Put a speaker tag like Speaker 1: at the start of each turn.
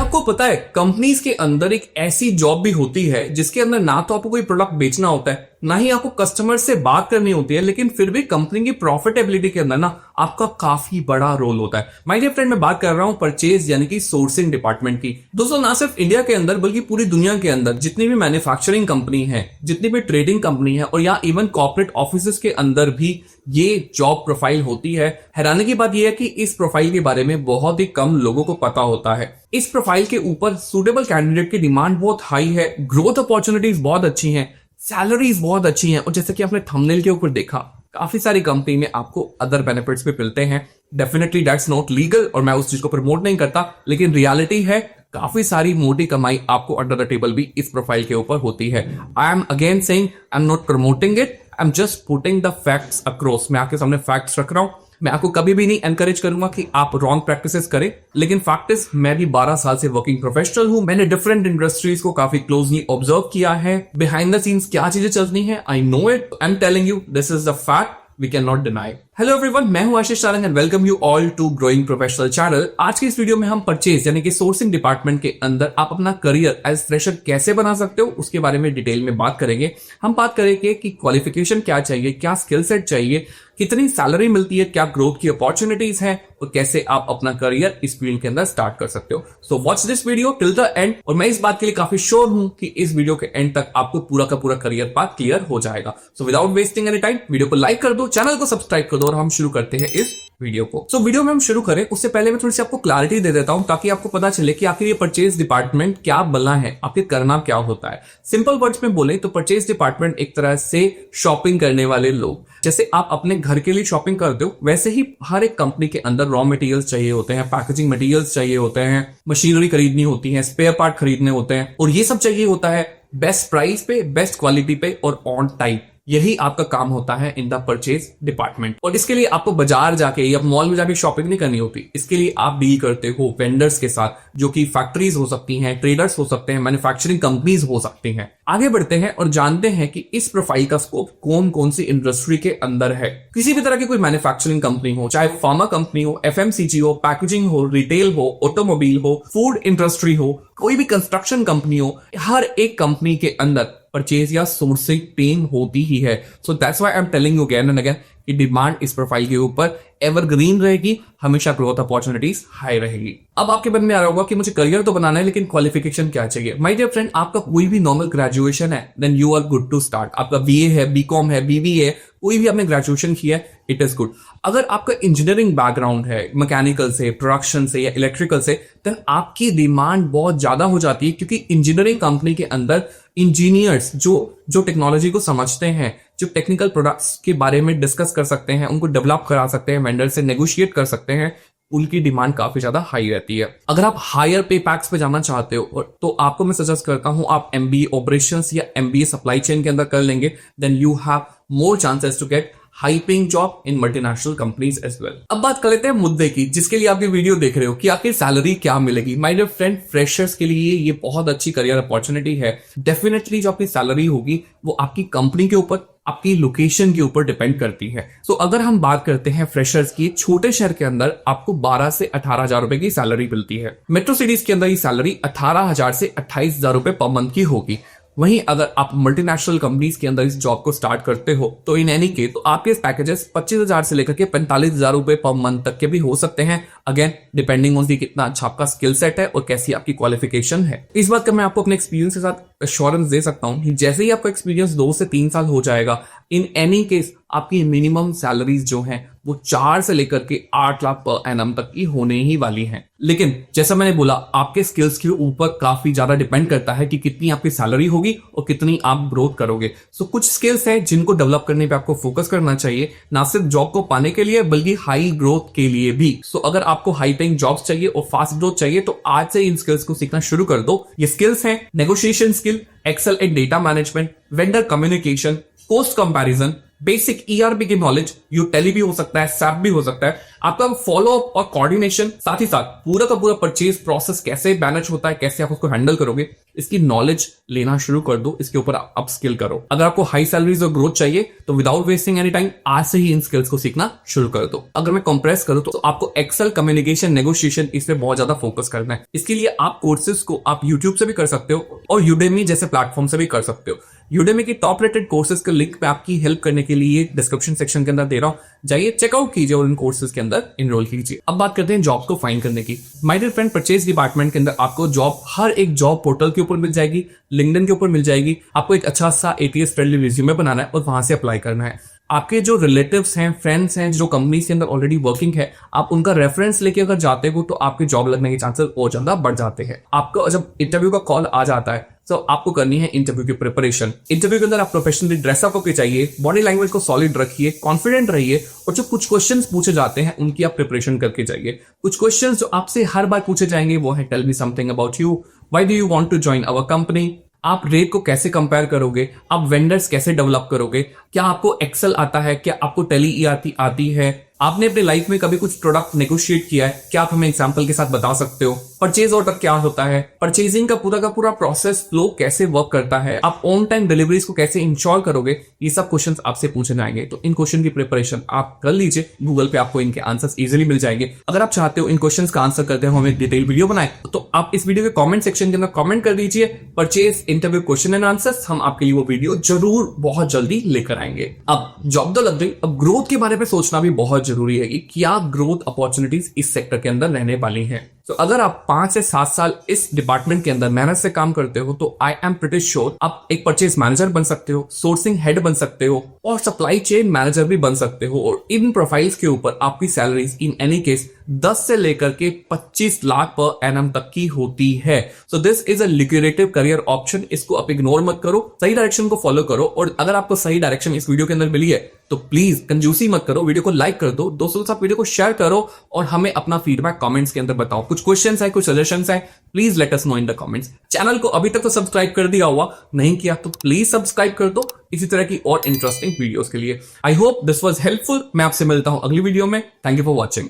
Speaker 1: क्या आपको पता है कंपनीज के अंदर एक ऐसी जॉब भी होती है जिसके अंदर ना तो आपको कोई प्रोडक्ट बेचना होता है ना ही आपको कस्टमर से बात करनी होती है, लेकिन फिर भी कंपनी की प्रॉफिटेबिलिटी के अंदर ना आपका काफी बड़ा रोल होता है। माय डियर फ्रेंड, मैं बात कर रहा हूं परचेज यानी कि सोर्सिंग डिपार्टमेंट की। दोस्तों, ना सिर्फ इंडिया के अंदर बल्कि पूरी दुनिया के अंदर जितनी भी मैन्युफैक्चरिंग कंपनी है, जितनी भी ट्रेडिंग कंपनी है और या इवन कॉर्पोरेट ऑफिस के अंदर भी ये जॉब प्रोफाइल होती है। हैरानी की बात यह है कि इस प्रोफाइल के बारे में बहुत ही कम लोगों को पता होता है। इस प्रोफाइल के ऊपर सुटेबल कैंडिडेट की डिमांड बहुत हाई है, ग्रोथ अपॉर्चुनिटीज बहुत अच्छी हैं, सैलरीज बहुत अच्छी हैं और जैसे कि आपने थंबनेल के ऊपर देखा, काफी सारी कंपनी में आपको अदर बेनिफिट्स भी मिलते हैं। डेफिनेटली दैट्स नॉट लीगल और मैं उस चीज को प्रमोट नहीं करता, लेकिन रियलिटी है काफी सारी मोटी कमाई आपको अंडर द टेबल भी इस प्रोफाइल के ऊपर होती है। I am again saying, I am not promoting it, I am just putting the facts across. मैं आपके सामने फैक्ट्स रख रहा हूं। मैं आपको कभी भी नहीं एनकरेज करूंगा कि आप रॉन्ग प्रैक्टिसेस करें, लेकिन फैक्ट इज मैं भी 12 साल से वर्किंग प्रोफेशनल हूं। मैंने डिफरेंट इंडस्ट्रीज को काफी क्लोजली ऑब्जर्व किया है। बिहाइंड द सीन्स क्या चीजें चलती हैं, I know it, I am telling you, this is the fact, we can not deny. Hello everyone, मैं हूं Ashish Sarang and welcome you all to growing professional channel. आज की इस वीडियो में हम परचेज यानी कि सोर्सिंग डिपार्टमेंट के अंदर आप अपना करियर एज फ्रेशर कैसे बना सकते हो उसके बारे में डिटेल में बात करेंगे। हम बात करेंगे कि क्वालिफिकेशन क्या चाहिए, क्या स्किल सेट चाहिए, कितनी सैलरी मिलती है, क्या ग्रोथ की अपॉर्चुनिटीज है और कैसे आप अपना करियर इस फील्ड के अंदर स्टार्ट कर सकते हो। So watch this video till the end और मैं इस बात के लिए काफी श्योर हूं कि इस वीडियो के एंड तक आपको पूरा का पूरा करियर पाथ क्लियर हो जाएगा। So without wasting any time video को लाइक कर दो, चैनल को सब्सक्राइब कर दो और हम शुरू करते हैं इस वीडियो को। सो वीडियो में हम शुरू करें उससे पहले मैं थोड़ी सी आपको क्लैरिटी दे देता हूं ताकि आपको पता चले कि आखिर ये परचेज डिपार्टमेंट क्या बना है, आखिर करना क्या होता है। सिंपल वर्ड्स में बोले तो परचेज डिपार्टमेंट एक तरह से शॉपिंग करने वाले लोग, जैसे आप अपने घर के लिए शॉपिंग करते हो वैसे ही हर एक कंपनी के अंदर रॉ मटेरियल्स चाहिए होते हैं, पैकेजिंग मटेरियल्स चाहिए होते हैं, मशीनरी खरीदनी होती है, स्पेयर पार्ट खरीदने होते हैं और ये सब चाहिए होता है बेस्ट प्राइस पे, बेस्ट क्वालिटी पे और ऑन टाइम। यही आपका काम होता है इन द परचेज डिपार्टमेंट। और इसके लिए आपको बाजार जाके या मॉल में जाके शॉपिंग नहीं करनी होती। इसके लिए आप डील करते हो वेंडर्स के साथ, जो कि फैक्ट्रीज हो सकती हैं, ट्रेडर्स हो सकते हैं, मैन्युफैक्चरिंग कंपनीज हो सकती हैं। आगे बढ़ते हैं और जानते हैं कि इस प्रोफाइल का स्कोप कौन कौन सी इंडस्ट्री के अंदर है। किसी भी तरह की कोई मैन्युफैक्चरिंग कंपनी हो, चाहे फार्मा कंपनी हो, एफएमसीजी हो, पैकेजिंग हो, रिटेल हो, ऑटोमोबाइल हो, फूड इंडस्ट्री हो, कोई भी कंस्ट्रक्शन कंपनी हो, हर एक कंपनी के अंदर परचेज या सोर्सिंग टीम होती ही है। So that's why I am telling you again and again कि डिमांड इस प्रोफाइल के ऊपर एवरग्रीन रहेगी, हमेशा ग्रोथ अपॉर्चुनिटीज हाई रहेगी। अब आपके मन में आ रहा होगा कि मुझे करियर तो बनाना है लेकिन क्वालिफिकेशन क्या चाहिए। माय डियर फ्रेंड, आपका कोई भी नॉर्मल ग्रेजुएशन है then you are good to start. आपका बीए है, बीकॉम है, बीबीए है, कोई भी आपने ग्रेजुएशन किया है, इट इज गुड। अगर आपका इंजीनियरिंग बैकग्राउंड है, मैकेनिकल से, प्रोडक्शन से या इलेक्ट्रिकल से, देन आपकी डिमांड बहुत ज्यादा हो जाती है क्योंकि इंजीनियरिंग कंपनी के अंदर इंजीनियर्स जो टेक्नोलॉजी को समझते हैं, जो टेक्निकल प्रोडक्ट्स के बारे में डिस्कस कर सकते हैं, उनको डेवलप करा सकते हैं, वेंडर से नेगोशिएट कर सकते हैं, उनकी डिमांड काफी ज्यादा हाई रहती है। अगर आप हायर पे पैक्स पे जाना चाहते हो तो आपको मैं सजेस्ट करता हूं आप एमबीए ऑपरेशंस या एमबीए सप्लाई चेन के अंदर कर लेंगे, then you have more chances to get high paying job in multinational companies as well. अब बात कर लेते हैं मुद्दे की जिसके लिए आप ये वीडियो देख रहे हो कि आखिर सैलरी क्या मिलेगी। माय डियर फ्रेंड, फ्रेशर्स के लिए ये बहुत अच्छी करियर अपॉर्चुनिटी है। डेफिनेटली जो आपकी सैलरी होगी वो आपकी कंपनी के ऊपर, आपकी लोकेशन के ऊपर डिपेंड करती है। सो अगर हम बात करते हैं फ्रेशर्स की, छोटे शहर के अंदर आपको 12 से 18,000 रुपए की सैलरी मिलती है। मेट्रो सिटीज के अंदर ये सैलरी 18,000 से 28,000 रुपए पर मंथ की होगी। वहीं अगर आप मल्टीनेशनल कंपनीज के अंदर इस जॉब को स्टार्ट करते हो तो इन एनी केस तो आपके पैकेजेस 25,000 से लेकर के 45,000 रुपए पर मंथ तक के भी हो सकते हैं। अगेन डिपेंडिंग ऑन कितना अच्छा आपका स्किल सेट है और कैसी आपकी क्वालिफिकेशन है। इस बात का मैं आपको अपने एक्सपीरियंस के साथ एश्योरेंस दे सकता हूं कि जैसे ही आपका एक्सपीरियंस 2 से 3 साल हो जाएगा, इन एनी केस आपकी मिनिमम सैलरीज जो हैं वो 4 से लेकर के 8 लाख पर एनम तक की होने ही वाली हैं। लेकिन जैसा मैंने बोला, आपके स्किल्स के ऊपर काफी ज्यादा डिपेंड करता है कि कितनी आपकी सैलरी होगी और कितनी आप ग्रोथ करोगे। सो कुछ स्किल्स हैं जिनको डेवलप करने पे आपको फोकस करना चाहिए, ना सिर्फ जॉब को पाने के लिए बल्कि हाई ग्रोथ के लिए भी। सो अगर आपको हाई पेइंग जॉब्स चाहिए और फास्ट ग्रोथ चाहिए तो आज से इन स्किल्स को सीखना शुरू कर दो। ये स्किल्स हैं negotiation skill, Excel and data management, vendor communication, cost comparison, basic ERP की नॉलेज, यू टैली भी हो सकता है, सैप भी हो सकता है, आपका फॉलो अप और कोऑर्डिनेशन, साथ ही साथ पूरा का पूरा परचेज प्रोसेस कैसे मैनेज होता है, कैसे आप उसको हैंडल करोगे, इसकी नॉलेज लेना शुरू कर दो, इसके ऊपर अप स्किल करो। अगर आपको हाई सैलरीज और ग्रोथ चाहिए तो विदाउट वेस्टिंग एनी टाइम आज से ही इन स्किल्स को सीखना शुरू कर दो। अगर मैं कंप्रेस करूं तो आपको एक्सेल, कम्युनिकेशन, नेगोशिएशन, इस पे बहुत ज्यादा फोकस करना है। इसके लिए आप कोर्सेज को आप यूट्यूब से भी कर सकते हो और यूडेमी जैसे प्लेटफॉर्म से भी कर सकते हो। यूडेमी की टॉप रेटेड कोर्सेज का लिंक मैं आपकी हेल्प करने के लिए डिस्क्रिप्शन सेक्शन के अंदर दे रहा हूं, जाइए चेकआउट कीजिए और इन कोर्सेज के अंदर एनरोल कीजिए। अब बात करते हैं जॉब को फाइंड करने की। My dear friend, purchase department के अंदर आपको जॉब हर एक जॉब पोर्टल के ऊपर मिल जाएगी, लिंक्डइन के ऊपर मिल जाएगी। आपको एक अच्छा सा एटीएस फ्रेंडली रिज्यूमे बनाना है और वहां से अप्लाई करना है। आपके जो रिलेटिव्स हैं, फ्रेंड्स हैं, जो कंपनी के अंदर ऑलरेडी वर्किंग है, आप उनका रेफरेंस लेके अगर जाते हो तो आपके जॉब लगने के चांसेस और ज्यादा बढ़ जाते हैं। आपको जब इंटरव्यू का कॉल आ जाता है तो आपको करनी है इंटरव्यू की प्रिपरेशन। इंटरव्यू के अंदर आप प्रोफेशनली ड्रेसअप होकर चाहिए, बॉडी लैंग्वेज को सॉलिड रखिए, कॉन्फिडेंट रहिए और जो कुछ क्वेश्चंस पूछे जाते हैं उनकी आप प्रिपरेशन करके जाइए। कुछ क्वेश्चंस जो आपसे हर बार पूछे जाएंगे वो है, tell me something about you, why do you want to join our company, आप रेट को कैसे कंपेयर करोगे, आप वेंडर्स कैसे डेवलप करोगे, क्या आपको एक्सेल आता है, क्या आपको टैली ईआरपी आती है, आपने अपने लाइफ में कभी कुछ प्रोडक्ट नेगोशिएट किया है, क्या आप हमें एग्जांपल के साथ बता सकते हो, परचेज ऑर्डर क्या होता है, परचेजिंग का पूरा प्रोसेस फ्लो कैसे वर्क करता है, आप ऑन टाइम डिलीवरीज को कैसे इंश्योर करोगे, ये सब क्वेश्चंस आपसे पूछे जाएंगे। तो इन क्वेश्चन की प्रिपरेशन आप कर लीजिए, गूगल पे आपको इनके आंसर्स इजीली मिल जाएंगे। अगर आप चाहते हो इन क्वेश्चंस का आंसर करते हो हम एक डिटेल वीडियो बनाए तो आप इस वीडियो के कमेंट सेक्शन के अंदर कमेंट कर दीजिए, purchase interview question and answers, हम आपके लिए वो वीडियो जरूर बहुत जल्दी लेकर आएंगे। अब जॉब तो लग गई, अब ग्रोथ के बारे में सोचना भी बहुत जरूरी है कि क्या ग्रोथ अपॉर्चुनिटीज इस सेक्टर के अंदर रहने वाली हैं। तो अगर आप 5 से 7 साल इस डिपार्टमेंट के अंदर मेहनत से काम करते हो तो आई एम प्रीटी श्योर आप एक परचेज मैनेजर बन सकते हो, सोर्सिंग हेड बन सकते हो और सप्लाई चेन मैनेजर भी बन सकते हो। और इन प्रोफाइल्स के ऊपर आपकी सैलरीज इन एनी केस 10 से लेकर के 25 लाख पर एनम तक की होती है। So this is a lucrative career option, इसको आप इग्नोर मत करो, सही डायरेक्शन को फॉलो करो। और अगर आपको सही डायरेक्शन इस वीडियो के अंदर मिली है तो प्लीज कंजूसी मत करो, वीडियो को लाइक कर दो, दोस्तों के साथ वीडियो को शेयर करो और हमें अपना फीडबैक कमेंट्स के अंदर बताओ। कुछ क्वेश्चंस है, कुछ सजेशंस है, please let us know in the comments. Channel को अभी तक तो सब्सक्राइब कर दिया हुआ, नहीं किया तो प्लीज सब्सक्राइब कर दो इसी तरह की और इंटरेस्टिंग वीडियोस के लिए। I hope this was helpful. मैं आपसे मिलता हूं अगली वीडियो में। Thank you for watching.